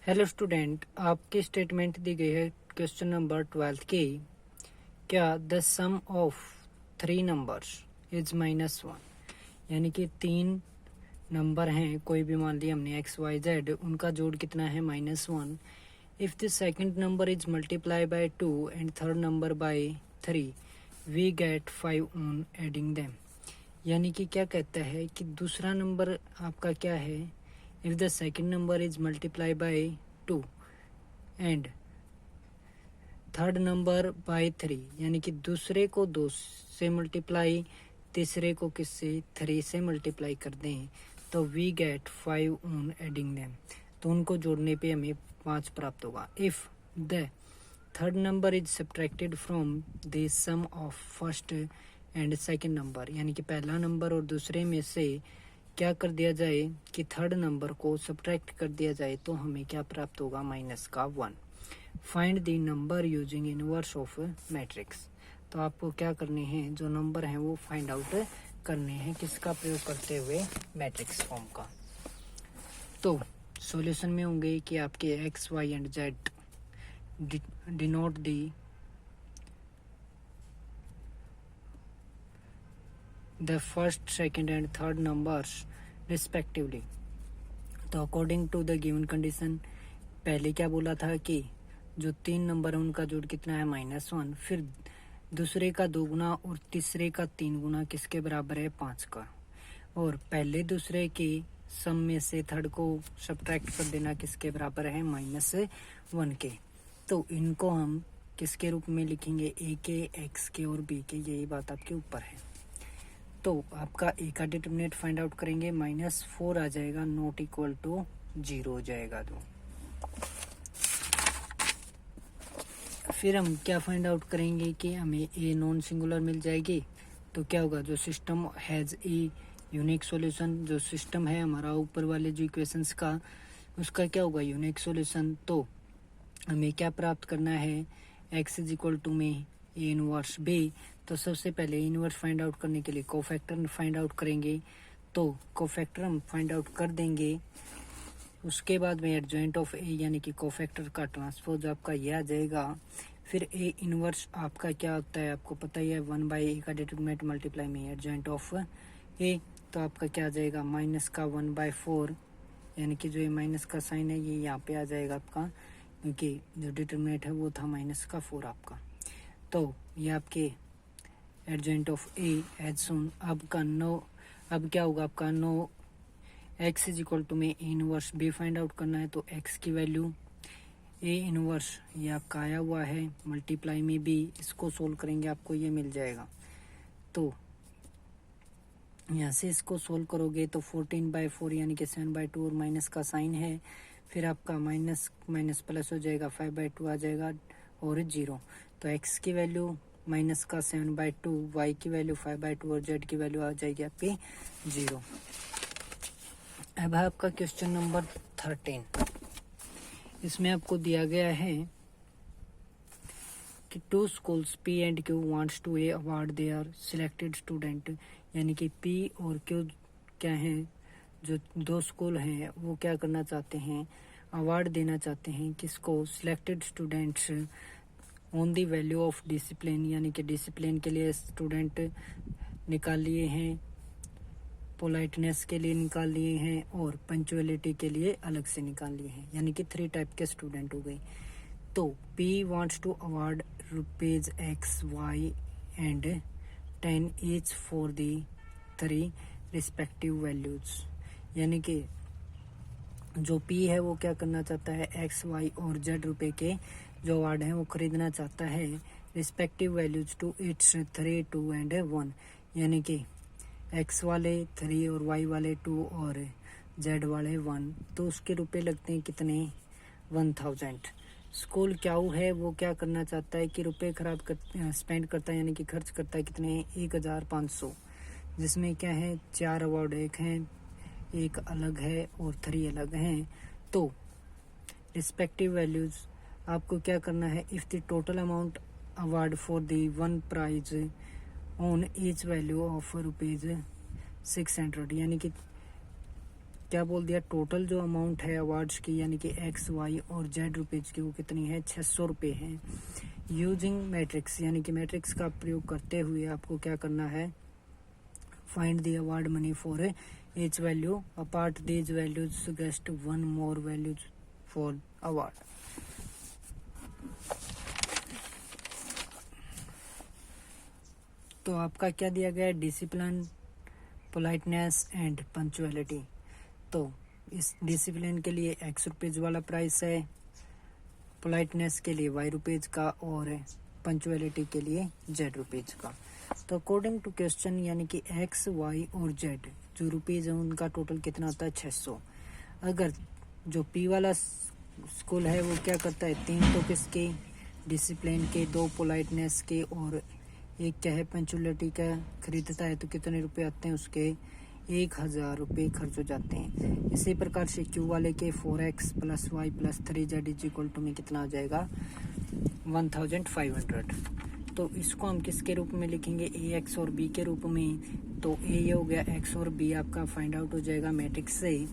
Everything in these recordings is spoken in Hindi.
हेलो स्टूडेंट, आपकी स्टेटमेंट दी गई है क्वेश्चन नंबर 12 की। क्या the sum of 3 numbers is -1, यानी कि 3 नंबर हैं, कोई भी मान लिया हमने एक्स वाई जेड, उनका जोड़ कितना है -1। If the second number is multiply by 2 and third number by 3 we get 5 on adding them. यानी कि क्या कहता है कि दूसरा नंबर आपका क्या है, if the second number is multiply by 2 and third number by 3, यानी कि दूसरे को 2 से मल्टीप्लाई, तीसरे को किससे 3 से मल्टीप्लाई कर दें तो we get 5 on adding them, तो उनको जोड़ने पे हमें 5 प्राप्त होगा। If the third number is subtracted from the sum of first and second number, यानी कि पहला नंबर और दूसरे में से क्या कर दिया जाए कि थर्ड नंबर को सब्ट्रैक्ट कर दिया जाए तो हमें क्या प्राप्त होगा, -1। Find the number using inverse of matrix. तो आपको क्या करने हैं, जो नंबर हैं वो फाइंड आउट करने हैं, किसका प्रयोग करते हुए, मैट्रिक्स फॉर्म का। तो सॉल्यूशन में होंगे कि आपके x y and z denote the first, second and third numbers respectively। तो according to the given condition, पहले क्या बोला था कि जो 3 नंबर है उनका जोड़ कितना है, -1, फिर दूसरे का 2 गुना और तीसरे का 3 गुना किसके बराबर है, 5 का, और पहले दूसरे की सम में से थर्ड को सब्ट्रैक्ट कर देना किसके बराबर है, -1 के। तो इनको हम किसके रूप में लिखेंगे, ए के, एक्स के और बी के, यही बात आपके ऊपर है। तो आपका ए का डिटरमिनेंट फाइंड आउट करेंगे, -4 आ जाएगा, नॉट इक्वल टू 0 हो जाएगा। तो फिर हम क्या फाइंड आउट करेंगे कि हमें ए नॉन सिंगुलर मिल जाएगी। तो क्या होगा, जो system has a unique solution, जो सिस्टम है हमारा ऊपर वाले जो इक्वेशंस का, उसका क्या होगा, यूनिक सॉल्यूशन। तो हमें क्या प्राप्त करना है, एक्स इज इक्वल टू में ए इनवर्स बी। तो सबसे पहले इनवर्स फाइंड आउट करने के लिए कोफैक्टर फाइंड आउट करेंगे। तो कोफैक्टर हम फाइंड आउट कर देंगे, उसके बाद में एडजॉइंट ऑफ ए यानी कि कोफैक्टर का ट्रांसपोज आपका यह आ जाएगा। फिर ए इनवर्स आपका क्या होता है, आपको पता ही है, 1/a का डिटरमिनेंट मल्टीप्लाई में एडजॉइंट ऑफ ए। तो आपका क्या आ जाएगा, -1/4, यानी कि जो ये माइनस का साइन है ये यहाँ पे आ जाएगा आपका, क्योंकि जो डिटरमिनेंट है वो था -4 आपका। तो ये आपके एडजॉइंट ऑफ ए एज सुन। अब क्या होगा आपका, no X is equal to में A inverse B find out करना है। तो एक्स की वैल्यू ए इनवर्स ये आपका आया हुआ है, मल्टीप्लाई में बी, इसको सोल्व करेंगे आपको ये मिल जाएगा। तो यहाँ से इसको सोल्व करोगे तो 14/4 यानी कि 7/2 और माइनस का साइन है, फिर आपका माइनस माइनस प्लस हो जाएगा, 5/2 आ जाएगा और 0। तो एक्स की वैल्यू माइनस का 7/2, वाई की वैल्यू 5/2 और जेड की वैल्यू आ जाएगी आपकी 0। अब है आपका क्वेश्चन नंबर 13। इसमें आपको दिया गया है कि 2 schools P and Q wants to award their selected student, यानी कि P और Q क्या हैं, जो 2 स्कूल हैं वो क्या करना चाहते हैं, अवार्ड देना चाहते हैं किसको, selected students on the value of discipline, यानी कि डिसिप्लिन के लिए स्टूडेंट निकाल लिए हैं, पोलाइटनेस के लिए निकाल लिए हैं और पंचुअलिटी के लिए अलग से निकाल लिए हैं, यानी कि 3 टाइप के स्टूडेंट हो गए। तो P wants to award rupees X, Y and 10 each for the 3 respective values, यानी कि जो P है वो क्या करना चाहता है, X, Y और Z रुपए के जो अवार्ड हैं वो खरीदना चाहता है, respective values to its 3, 2 and 1, यानी कि X वाले 3 और Y वाले 2 और Z वाले 1। तो उसके रुपए लगते हैं कितने, 1000। स्कूल क्या है, वो क्या करना चाहता है कि रुपए स्पेंड करता है, यानी कि खर्च करता है कितने, 1500, जिसमें क्या है 4 अवार्ड, एक हैं, एक अलग है और 3 अलग हैं। तो रिस्पेक्टिव वैल्यूज आपको क्या करना है, if the total amount award for the 1 prize on each value of ₹600, यानी कि क्या बोल दिया, टोटल जो अमाउंट है अवार्ड्स की यानी कि एक्स वाई और जेड रुपीज़ की वो कितनी है, 600 रुपये है। यूजिंग मैट्रिक्स यानी कि मैट्रिक्स का प्रयोग करते हुए आपको क्या करना है, find the award money for each value apart these values suggest one more values for award। तो आपका क्या दिया गया है, डिसिप्लिन, पोलाइटनेस एंड पंचुअलिटी। तो इस डिसिप्लिन के लिए एक्स रुपीज़ वाला प्राइस है, पोलाइटनेस के लिए वाई रुपीज़ का और पंचुअलिटी के लिए जेड रुपीज़ का। तो अकॉर्डिंग टू क्वेश्चन यानी कि एक्स वाई और जेड जो रुपीज़ है उनका टोटल कितना होता है, 600। अगर जो पी वाला स्कूल है वो क्या करता है, 3 तो किसके, डिसिप्लिन के, 2 पोलाइटनेस के और एक क्या है पंचुअलिटी का खरीदता है, तो कितने रुपए आते हैं उसके, 1000 रुपये खर्च हो जाते हैं। इसी प्रकार से क्यू वाले के 4x + y + 3z = में कितना हो जाएगा, 1500। तो इसको हम किसके रूप में लिखेंगे, ए एक्स और बी के रूप में। तो ए ये हो गया एक्स और बी आपका फाइंड आउट हो जाएगा मैट्रिक्स से।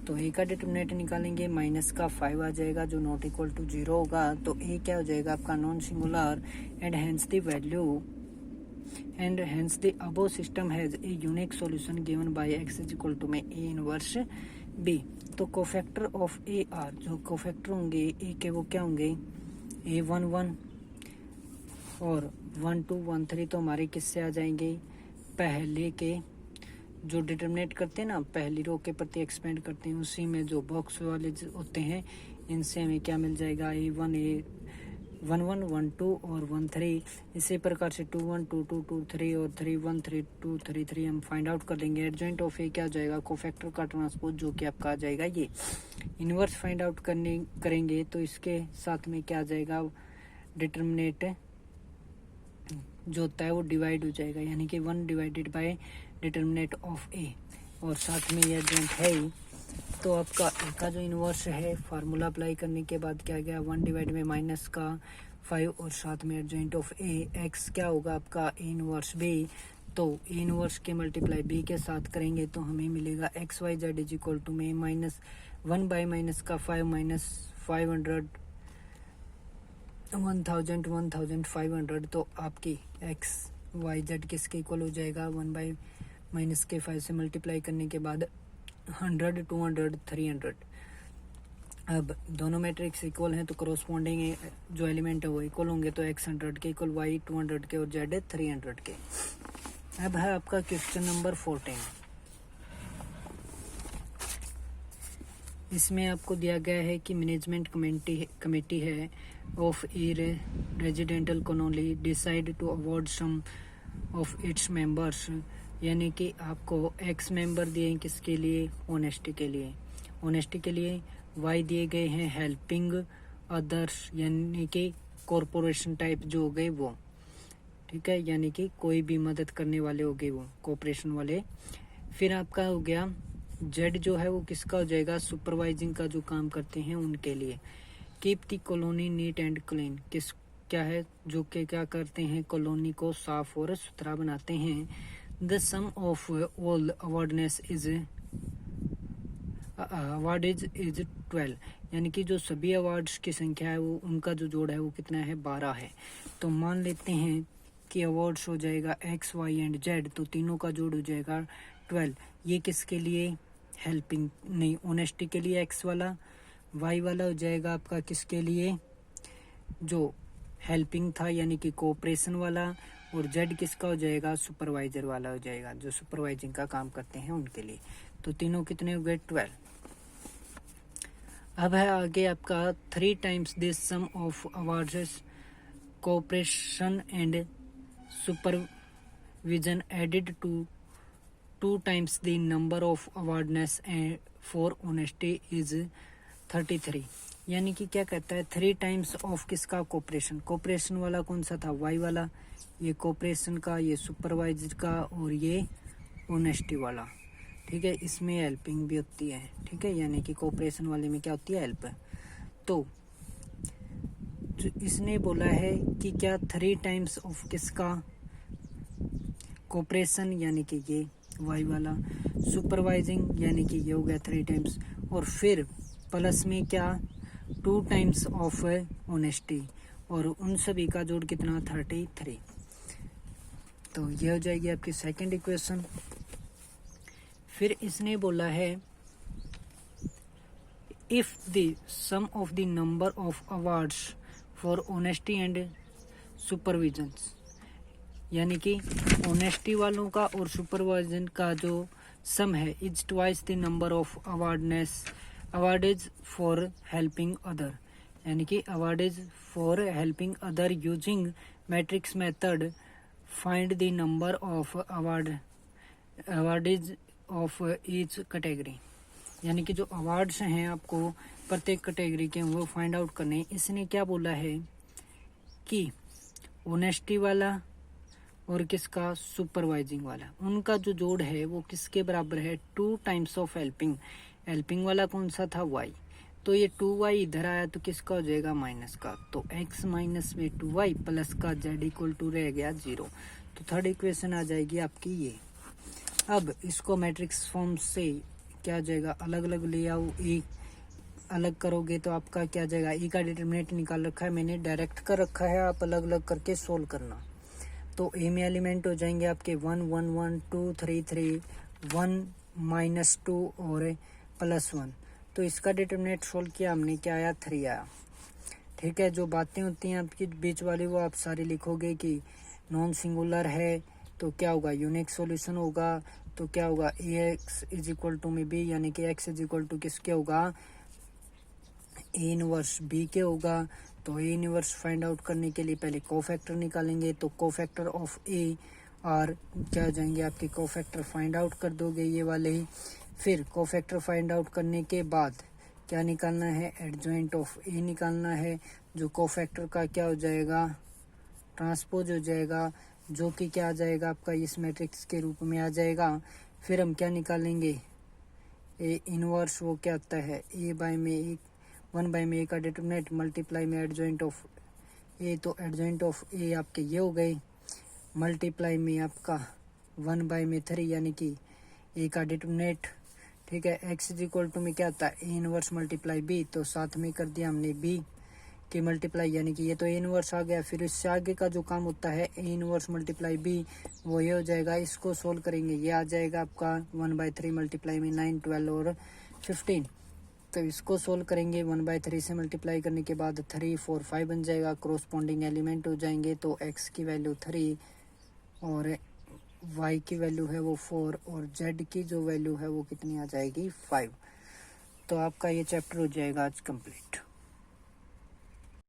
तो ए का डिटरमिनेंट निकालेंगे, माइनस का 5 आ जाएगा जो नॉट इक्वल टू 0 होगा। तो ए क्या हो जाएगा आपका non singular and hence the value and hence the above system has a unique solution given by x = में ए इनवर्स बी। तो कोफैक्टर ऑफ ए आर, जो कोफैक्टर होंगे ए के वो क्या होंगे, A11 और 1 2 1 3 तो हमारे किससे आ जाएंगे, पहले के जो डिटरमिनेट करते हैं ना, पहली रो के प्रति एक्सपेंड करते हैं उसी में जो बॉक्स वाले होते हैं इनसे हमें क्या मिल जाएगा, A1 1 1 1 2 और 1 3। इसी प्रकार से 2 1 2 2 2 3 और 3 1 3 2 3 3 हम फाइंड आउट कर लेंगे। एडजॉइंट ऑफ ए क्या हो जाएगा, कोफैक्टर का ट्रांसपोज जो कि आपका आ जाएगा ये। इनवर्स फाइंड आउट करेंगे तो इसके साथ में क्या आ जाएगा, डिटरमिनेट जो होता है वो डिवाइड हो जाएगा यानी कि 1 डिवाइडेड बाय डिटरमिनेट ऑफ ए और साथ में ये एडजॉइंट है ही। तो आपका ए का जो इन्वर्स है फार्मूला अप्लाई करने के बाद क्या गया, 1 डिवाइड में माइनस का 5 और साथ में एडजॉइंट ऑफ ए एक्स क्या होगा आपका ए इन्वर्स बी। तो ए इन्वर्स के मल्टीप्लाई बी के साथ करेंगे तो हमें मिलेगा एक्स वाई जेड = में -1 बाय -5 -500 1500। तो आपकी एक्स वाई जेड किसके इक्वल हो जाएगा, 1 बाई -5 से मल्टीप्लाई करने के बाद 100 200 300। अब दोनों मैट्रिक्स इक्वल हैं तो करस्पॉन्डिंग जो एलिमेंट है वो इक्वल होंगे। तो एक्स 100 के इक्वल वाई 200 के और जेड 300 के। अब है आपका क्वेश्चन नंबर 14। इसमें आपको दिया गया है कि मैनेजमेंट कमेटी है of a residential colony decide to award sum of its members, यानी कि आपको एक्स मेंबर दिए हैं किसके लिए, ऑनेस्टी के लिए। ऑनेस्टी के लिए वाई दिए गए हैं हेल्पिंग अदर्स यानी कि कॉरपोरेशन टाइप जो हो गए वो, ठीक है, यानी कि कोई भी मदद करने वाले हो गए वो कॉरपोरेशन वाले। फिर आपका हो गया जेड जो है वो किसका हो जाएगा, सुपरवाइजिंग का जो काम करते हैं उनके लिए। Keep the colony neat and clean किस क्या है, जो कि क्या करते हैं कॉलोनी को साफ और सुथरा बनाते हैं। The sum of all awardees is is 12, यानी कि जो सभी अवार्ड्स की संख्या है वो उनका जो जोड़ है वो कितना है, 12 है। तो मान लेते हैं कि अवार्ड्स हो जाएगा एक्स वाई एंड जेड, तो तीनों का जोड़ हो जाएगा 12। ये किसके लिए, हेल्पिंग नहीं, ऑनेस्टी के लिए एक्स वाला, वाई वाला हो जाएगा आपका किसके लिए, जो हेल्पिंग था यानी कि कोऑपरेशन वाला, और जेड किसका हो जाएगा, सुपरवाइजर वाला हो जाएगा, जो सुपरवाइजिंग का काम करते हैं उनके लिए। तो तीनों कितने हो गए, 12। अब है आगे आपका 3 times this sum of awards cooperation and supervision added to 2 times the number of awareness for honesty is 33, यानी कि क्या कहता है 3 times ऑफ किसका, कोऑपरेशन। कोऑपरेशन वाला कौन सा था, वाई वाला, ये कोऑपरेशन का, ये सुपरवाइजर का और ये ऑनेस्टी वाला, ठीक है। इसमें हेल्पिंग भी होती है, ठीक है, यानी कि कोऑपरेशन वाले में क्या होती है, हेल्प। तो जो इसने बोला है कि क्या 3 times ऑफ किसका, कोऑपरेशन यानी कि ये वाई वाला, सुपरवाइजिंग यानी कि ये हो गया 3 टाइम्स, और फिर प्लस में क्या 2 टाइम्स ऑफ ऑनेस्टी, और उन सभी का जोड़ कितना 33। तो ये हो जाएगी आपकी सेकंड इक्वेशन। फिर इसने बोला है if the sum of the number of awards for honesty and supervisions, यानी कि ऑनेस्टी वालों का और सुपरविजन का जो सम है is twice the number of awardees for helping other, यानी कि awardees for helping other using matrix method find the number of awardees of each category, यानी कि जो अवार्ड्स हैं आपको प्रत्येक कैटेगरी के वो फाइंड आउट करने। इसने क्या बोला है कि ऑनेस्टी वाला और किसका सुपरवाइजिंग वाला, उनका जो जोड़ है वो किसके बराबर है 2 टाइम्स ऑफ हेल्पिंग वाला कौन सा था y, तो ये 2y इधर आया तो किसका हो जाएगा माइनस का, तो x माइनस में 2y प्लस का z इक्वल टू रह गया 0। तो थर्ड इक्वेशन आ जाएगी आपकी ये। अब इसको मैट्रिक्स फॉर्म से क्या जाएगा अलग अलग ले आओ, ए अलग करोगे तो आपका क्या जाएगा, ई का डिटरमिनेंट निकाल रखा है मैंने, डायरेक्ट कर रखा है, आप अलग अलग करके सोल्व करना। तो ए में एलिमेंट हो जाएंगे आपके 1 1 1 2 3 3 1 माइनस 2 और +1। तो इसका डिटरमिनेंट सोल्व किया हमने, क्या आया 3 आया। ठीक है, जो बातें होती हैं आपकी बीच वाली वो आप सारी लिखोगे कि नॉन सिंगुलर है तो क्या होगा यूनिक सॉल्यूशन होगा, तो क्या होगा ax इज इक्वल टू में b, यानी कि x इज इक्वल टू किसके होगा a इनवर्स b के होगा। तो a इनवर्स फाइंड आउट करने के लिए पहले कोफैक्टर निकालेंगे, तो कोफैक्टर ऑफ a और क्या जाएंगे आपके कोफैक्टर फाइंड आउट कर दोगे ये वाले ही। फिर कोफैक्टर फाइंड आउट करने के बाद क्या निकालना है, एडजॉइंट ऑफ a निकालना है, जो कोफैक्टर का क्या हो जाएगा ट्रांसपोज हो जाएगा, जो कि क्या आ जाएगा आपका इस मैट्रिक्स के रूप में आ जाएगा। फिर हम क्या निकालेंगे ए इनवर्स, वो क्या आता है ए बाय में 1 बाय में ए का डिटरमिनेंट मल्टीप्लाई में एडजॉइंट ऑफ ए, तो एडजॉइंट ऑफ ए आपके ये हो गए, मल्टीप्लाई में आपका 1 बाय में 3 यानी कि ए का डिटरमिनेंट। ठीक है, एक्स इज इक्वल टू में क्या आता है ए इनवर्स मल्टीप्लाई बी, तो साथ में कर दिया हमने बी की मल्टीप्लाई, यानी कि ये तो ए इनवर्स आ गया। फिर इससे आगे का जो काम होता है ए इनवर्स मल्टीप्लाई बी, वो ये हो जाएगा, इसको सोल्व करेंगे ये आ जाएगा आपका 1/3 मल्टीप्लाई में 9 12 और 15। तो इसको सोल्व करेंगे 1/3 से मल्टीप्लाई करने के बाद 3 4 5 बन जाएगा, कोरोस्पोंडिंग एलिमेंट हो जाएंगे। तो x की वैल्यू 3 और y की वैल्यू है वो 4 और z की जो वैल्यू है वो कितनी आ जाएगी 5। तो आपका ये चैप्टर हो जाएगा आज कंप्लीट।